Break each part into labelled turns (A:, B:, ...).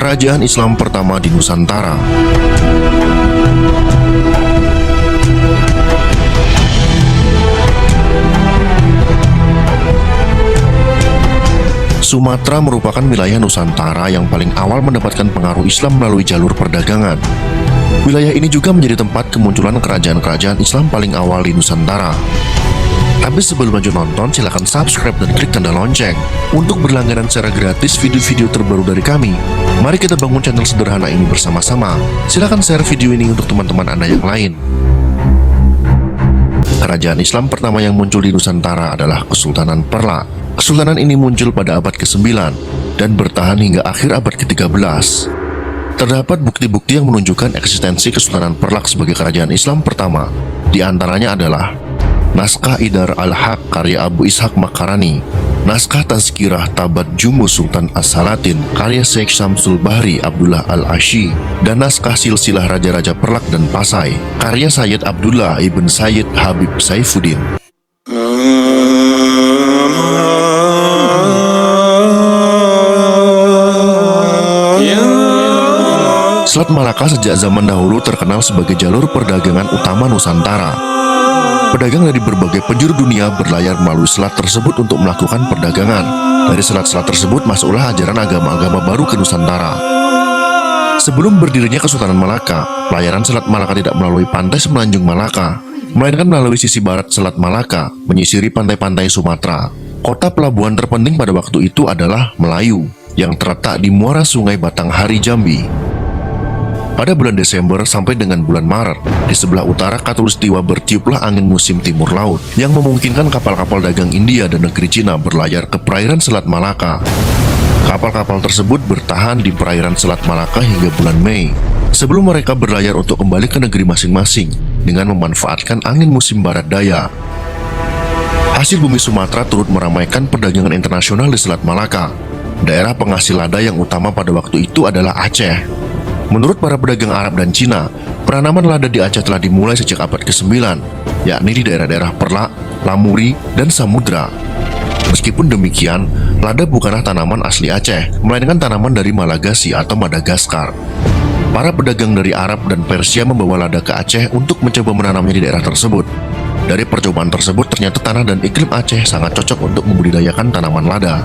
A: kerajaan Islam pertama di Nusantara. Sumatera merupakan wilayah Nusantara yang paling awal mendapatkan pengaruh Islam melalui jalur perdagangan. Wilayah ini juga menjadi tempat kemunculan kerajaan-kerajaan Islam paling awal di Nusantara. Tapi sebelum lanjut nonton, silahkan subscribe dan klik tanda lonceng untuk berlangganan secara gratis video-video terbaru dari kami. Mari kita bangun channel sederhana ini bersama-sama. Silahkan share video ini untuk teman-teman Anda yang lain. Kerajaan Islam pertama yang muncul di Nusantara adalah Kesultanan Perlak. Kesultanan ini muncul pada abad ke-9 dan bertahan hingga akhir abad ke-13. Terdapat bukti-bukti yang menunjukkan eksistensi Kesultanan Perlak sebagai kerajaan Islam pertama. Di antaranya adalah Naskah Idar al-Haq karya Abu Ishaq Makarani, Naskah Tazkirah Tabat Jumus Sultan As-Salatin karya Syekh Syamsul Bahri Abdullah Al-Ashi, dan Naskah Silsilah Raja-Raja Perlak dan Pasai karya Sayyid Abdullah ibn Sayyid Habib Saifuddin. Selat Malaka sejak zaman dahulu terkenal sebagai jalur perdagangan utama Nusantara. Pedagang dari berbagai penjuru dunia berlayar melalui selat tersebut untuk melakukan perdagangan. Dari selat-selat tersebut masuklah ajaran agama-agama baru ke Nusantara. Sebelum berdirinya Kesultanan Malaka, pelayaran Selat Malaka tidak melalui pantai Semenanjung Malaka, melainkan melalui sisi barat Selat Malaka, menyisiri pantai-pantai Sumatera. Kota pelabuhan terpenting pada waktu itu adalah Melayu, yang terletak di muara Sungai Batanghari, Jambi. Pada bulan Desember sampai dengan bulan Maret, di sebelah utara Khatulistiwa bertiuplah angin musim timur laut yang memungkinkan kapal-kapal dagang India dan negeri Cina berlayar ke perairan Selat Malaka. Kapal-kapal tersebut bertahan di perairan Selat Malaka hingga bulan Mei, sebelum mereka berlayar untuk kembali ke negeri masing-masing dengan memanfaatkan angin musim barat daya. Hasil bumi Sumatera turut meramaikan perdagangan internasional di Selat Malaka. Daerah penghasil lada yang utama pada waktu itu adalah Aceh. Menurut para pedagang Arab dan Cina, penanaman lada di Aceh telah dimulai sejak abad ke-9, yakni di daerah-daerah Perlak, Lamuri, dan Samudra. Meskipun demikian, lada bukanlah tanaman asli Aceh, melainkan tanaman dari Malagasy atau Madagaskar. Para pedagang dari Arab dan Persia membawa lada ke Aceh untuk mencoba menanamnya di daerah tersebut. Dari percobaan tersebut, ternyata tanah dan iklim Aceh sangat cocok untuk membudidayakan tanaman lada.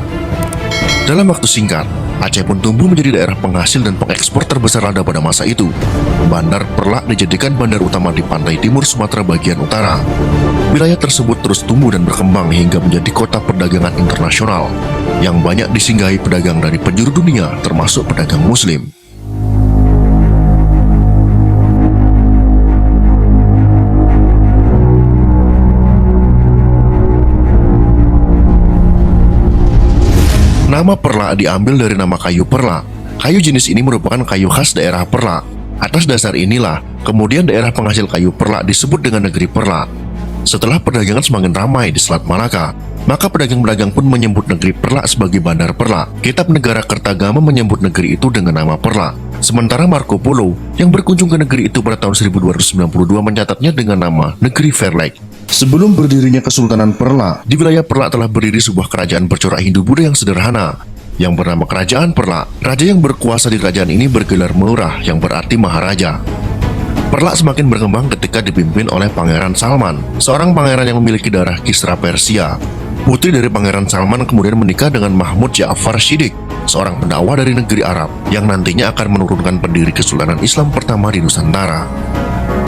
A: Dalam waktu singkat, Aceh pun tumbuh menjadi daerah penghasil dan pengekspor terbesar lada pada masa itu. Bandar Perlak dijadikan bandar utama di pantai timur Sumatera bagian utara. Wilayah tersebut terus tumbuh dan berkembang hingga menjadi kota perdagangan internasional yang banyak disinggahi pedagang dari penjuru dunia, termasuk pedagang Muslim. Nama Perlak diambil dari nama kayu perlak. Kayu jenis ini merupakan kayu khas daerah Perlak. Atas dasar inilah, kemudian daerah penghasil kayu perlak disebut dengan negeri Perlak. Setelah perdagangan semakin ramai di Selat Malaka, maka pedagang-pedagang pun menyebut negeri Perlak sebagai Bandar Perlak. Kitab Negara Kertagama menyebut negeri itu dengan nama Perlak. Sementara Marco Polo yang berkunjung ke negeri itu pada tahun 1292 mencatatnya dengan nama Negeri Verlek. Sebelum berdirinya Kesultanan Perlak, di wilayah Perlak telah berdiri sebuah kerajaan bercorak Hindu-Buddha yang sederhana, yang bernama Kerajaan Perlak. Raja yang berkuasa di kerajaan ini bergelar Melurah, yang berarti Maharaja. Perlak semakin berkembang ketika dipimpin oleh Pangeran Salman, seorang pangeran yang memiliki darah Kisra Persia. Putri dari Pangeran Salman kemudian menikah dengan Mahmud Ja'far Shiddiq, seorang pendakwah dari negeri Arab, yang nantinya akan menurunkan pendiri Kesultanan Islam pertama di Nusantara.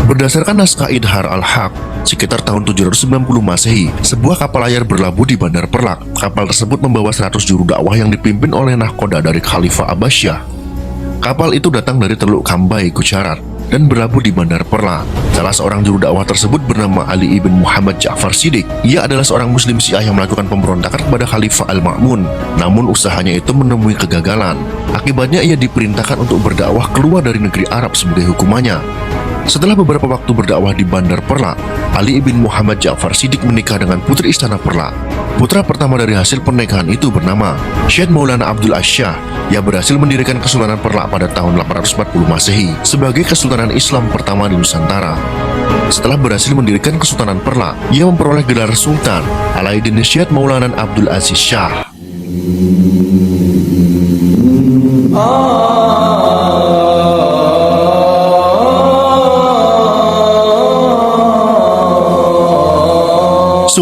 A: Berdasarkan Naskah Idhar al-Haq, sekitar tahun 790 Masehi, sebuah kapal layar berlabuh di Bandar Perlak. Kapal tersebut membawa 100 juru dakwah yang dipimpin oleh nahkoda dari Khalifah Abbasiyah. Kapal itu datang dari Teluk Kambai, Gujarat, dan berlabuh di Bandar Perlak. Salah seorang juru dakwah tersebut bernama Ali ibn Muhammad Ja'far Shiddiq. Ia adalah seorang muslim Syiah yang melakukan pemberontakan kepada Khalifah Al-Ma'mun. Namun usahanya itu menemui kegagalan. Akibatnya ia diperintahkan untuk berdakwah keluar dari negeri Arab sebagai hukumannya. Setelah beberapa waktu berdakwah di Bandar Perlak, Ali ibn Muhammad Ja'far Shiddiq menikah dengan putri istana Perlak. Putra pertama dari hasil pernikahan itu bernama Syed Maulana Abdul Asyah. Ia berhasil mendirikan Kesultanan Perlak pada tahun 840 Masehi sebagai Kesultanan Islam pertama di Nusantara. Setelah berhasil mendirikan Kesultanan Perlak, ia memperoleh gelar Sultan Alaiddin Syed Maulana Abdul Aziz Shah.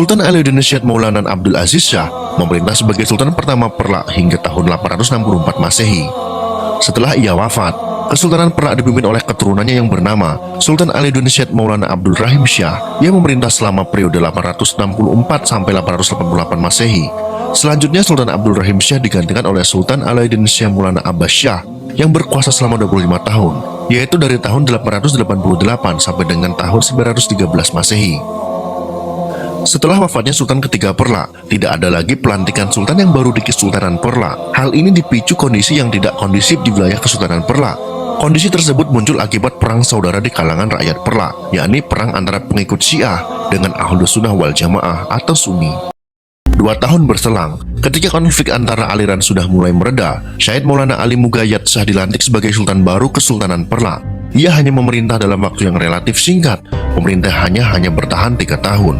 A: Sultan Alauddin Syed Maulana Abdul Aziz Shah memerintah sebagai Sultan pertama Perlak hingga tahun 864 Masehi. Setelah ia wafat, Kesultanan Perlak dipimpin oleh keturunannya yang bernama Sultan Alauddin Syed Maulana Abdul Rahim Shah yang memerintah selama periode 864 sampai 888 Masehi. Selanjutnya Sultan Abdul Rahim Shah digantikan oleh Sultan Alauddin Syah Maulana Abbas Shah yang berkuasa selama 25 tahun, yaitu dari tahun 888 sampai dengan tahun 913 Masehi. Setelah wafatnya Sultan ketiga Perlak, tidak ada lagi pelantikan Sultan yang baru di Kesultanan Perlak. Hal ini dipicu kondisi yang tidak kondusif di wilayah Kesultanan Perlak. Kondisi tersebut muncul akibat perang saudara di kalangan rakyat Perlak, yakni perang antara pengikut Syiah dengan Ahlus Sunnah wal Jamaah atau Sunni. 2 tahun berselang, ketika konflik antara aliran sudah mulai mereda, Syed Maulana Ali Mugayyad Shah dilantik sebagai Sultan baru Kesultanan Perlak. Ia hanya memerintah dalam waktu yang relatif singkat, pemerintahannya hanya bertahan 3 tahun.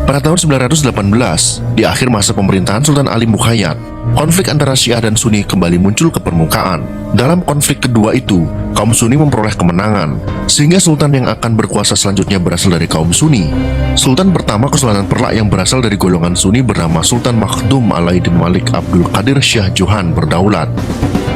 A: Pada tahun 918, di akhir masa pemerintahan Sultan Ali Mugayyad, konflik antara Syiah dan Sunni kembali muncul ke permukaan. Dalam konflik kedua itu, kaum Sunni memperoleh kemenangan, sehingga Sultan yang akan berkuasa selanjutnya berasal dari kaum Sunni. Sultan pertama Kesultanan Perlak yang berasal dari golongan Sunni bernama Sultan Makhdum Alauddin Malik Abdul Qadir Shah Johan berdaulat.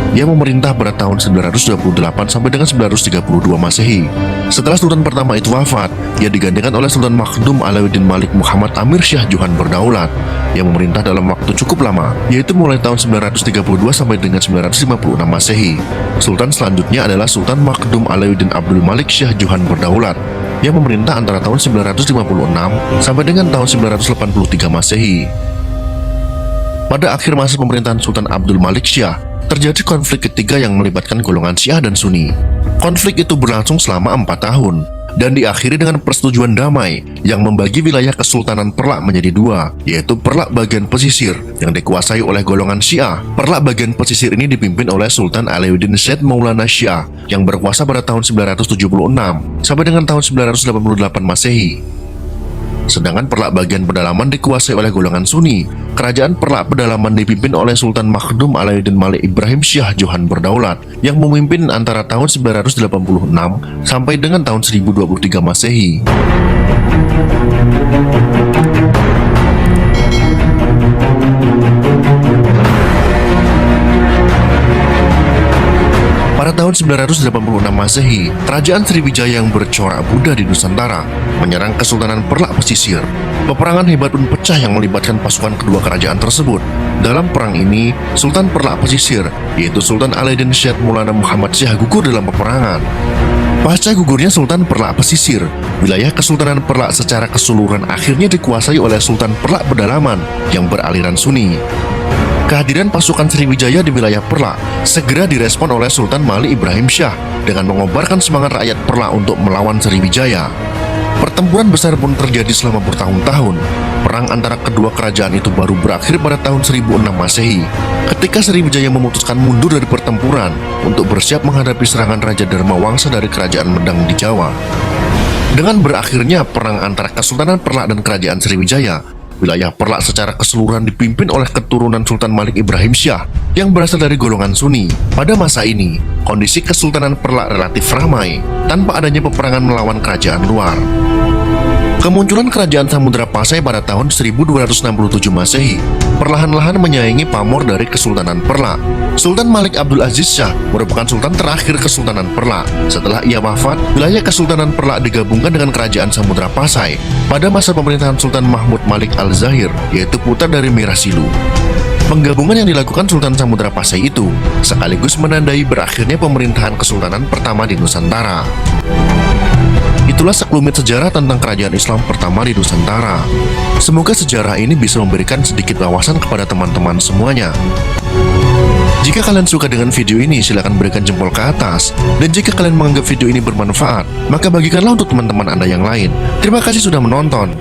A: Ia memerintah pada tahun 928 sampai dengan 932 Masehi. Setelah Sultan pertama itu wafat, ia digantikan oleh Sultan Makhdum Alauddin Malik Muhammad Amir Shah Johan berdaulat yang memerintah dalam waktu cukup lama, yaitu mulai tahun 932 sampai dengan 956 Masehi. Sultan selanjutnya adalah Sultan Makhdum Alauddin Abdul Malik Shah Johan berdaulat yang memerintah antara tahun 956 sampai dengan tahun 983 Masehi. Pada akhir masa pemerintahan Sultan Abdul Malik Shah, terjadi konflik ketiga yang melibatkan golongan Syiah dan Sunni. Konflik itu berlangsung selama 4 tahun dan diakhiri dengan persetujuan damai yang membagi wilayah Kesultanan Perlak menjadi 2, yaitu Perlak bagian pesisir yang dikuasai oleh golongan Syiah. Perlak bagian pesisir ini dipimpin oleh Sultan Alauddin Syed Maulana Shah yang berkuasa pada tahun 976 sampai dengan tahun 988 Masehi. Sedangkan Perlak bagian pedalaman dikuasai oleh golongan Sunni. Kerajaan Perlak pedalaman dipimpin oleh Sultan Makhdum Alauddin Malik Ibrahim Shah Johan berdaulat yang memimpin antara tahun 986 sampai dengan tahun 1023 Masehi. Pada tahun 986 Masehi, Kerajaan Sriwijaya yang bercorak Buddha di Nusantara menyerang Kesultanan Perlak pesisir. Peperangan hebat pun pecah yang melibatkan pasukan kedua kerajaan tersebut. Dalam perang ini, Sultan Perlak pesisir, yaitu Sultan Alauddin Syed Maulana Muhammad Shah gugur dalam peperangan. Pasca gugurnya Sultan Perlak pesisir, wilayah Kesultanan Perlak secara keseluruhan akhirnya dikuasai oleh Sultan Perlak pedalaman yang beraliran Sunni. Kehadiran pasukan Sriwijaya di wilayah Perlak segera direspon oleh Sultan Malik Ibrahim Shah dengan mengobarkan semangat rakyat Perlak untuk melawan Sriwijaya. Pertempuran besar pun terjadi selama bertahun-tahun. Perang antara kedua kerajaan itu baru berakhir pada tahun 1006 Masehi, ketika Sriwijaya memutuskan mundur dari pertempuran untuk bersiap menghadapi serangan Raja Dharma Wangsa dari Kerajaan Medang di Jawa. Dengan berakhirnya perang antara Kesultanan Perlak dan Kerajaan Sriwijaya, wilayah Perlak secara keseluruhan dipimpin oleh keturunan Sultan Malik Ibrahim Shah yang berasal dari golongan Sunni. Pada masa ini, kondisi Kesultanan Perlak relatif ramai tanpa adanya peperangan melawan kerajaan luar. Kemunculan Kerajaan Samudra Pasai pada tahun 1267 Masehi perlahan-lahan menyaingi pamor dari Kesultanan Perlak. Sultan Malik Abdul Aziz Shah merupakan sultan terakhir Kesultanan Perlak. Setelah ia wafat, wilayah Kesultanan Perlak digabungkan dengan Kerajaan Samudra Pasai pada masa pemerintahan Sultan Mahmud Malik Al-Zahir, yaitu putra dari Mirah Silu. Penggabungan yang dilakukan Sultan Samudra Pasai itu sekaligus menandai berakhirnya pemerintahan Kesultanan pertama di Nusantara. Itulah sekelumit sejarah tentang kerajaan Islam pertama di Nusantara. Semoga sejarah ini bisa memberikan sedikit wawasan kepada teman-teman semuanya. Jika kalian suka dengan video ini, silahkan berikan jempol ke atas. Dan jika kalian menganggap video ini bermanfaat, maka bagikanlah untuk teman-teman Anda yang lain. Terima kasih sudah menonton.